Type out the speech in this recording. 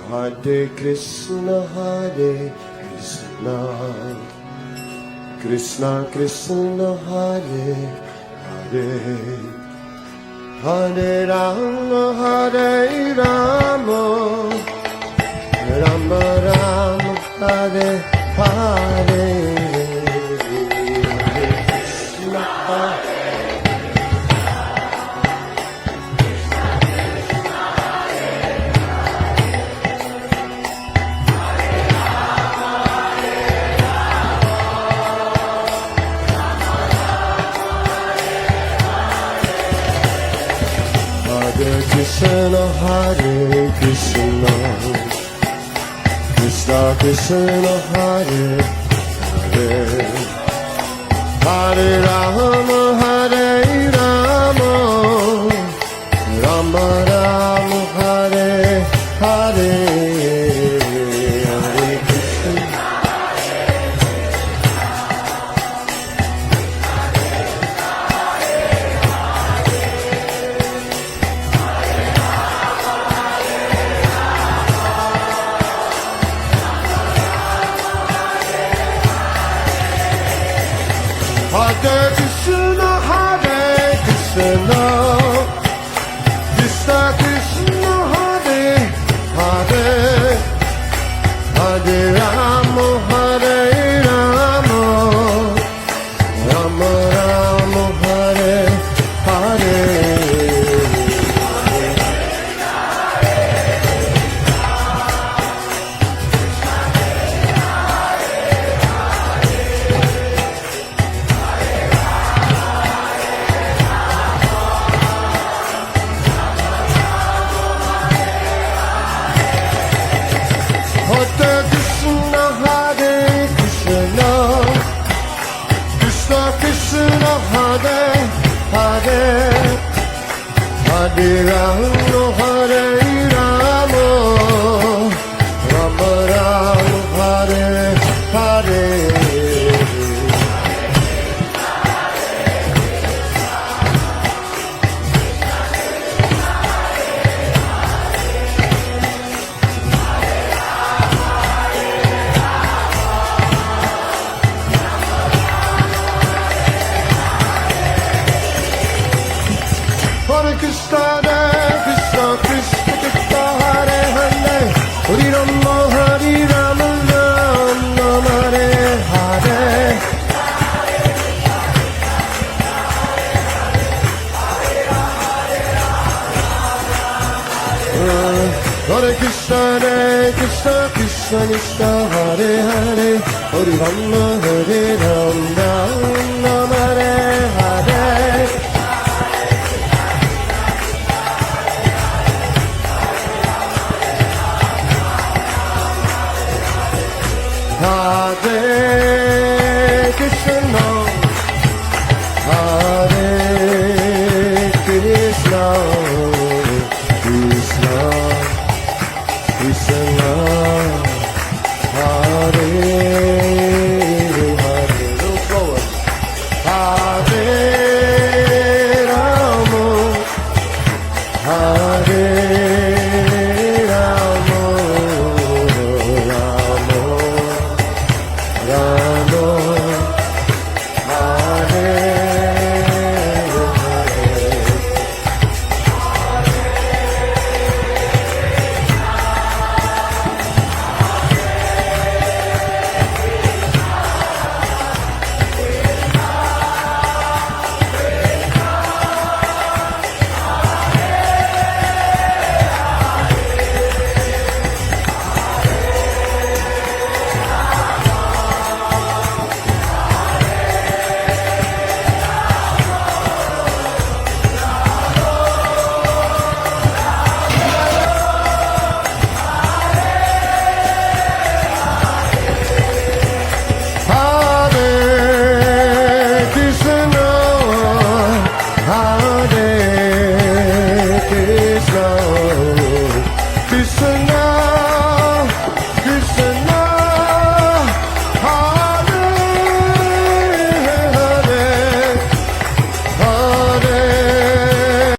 Hare Krishna, Hare Krishna, Krishna Krishna, Hare Hare, Hare Rama, Hare Rama, Rama Rama, Hare Hare, Hare Krishna, Hare Krishna, Hare Krishna, Krishna Krishna, Hare Hare, Hare Rama, Hare Rama, Rama Rama, Hare Hare, Hare Krishna. Hare Krishna, Hare Krishna, Krishna Krishna, Hare Hare, Hare Rama, Hare Rama, Rama Rama, Hare Hare. Hare Krishna, Hare Krishna, Krishna Krishna, Hare Hare, Hare Rama, Hare Rama, Rama Rama, Hare Hare. Hare Krishna, Krishna Krishna, Krishna Hare Hare, Hare Rama, Hare Rama, Rama Hare Hare. Hare Krishna, Krishna Krishna, Krishna Hare Hare, Hare Rama, Hare Rama, Rama Hare Hare. Hare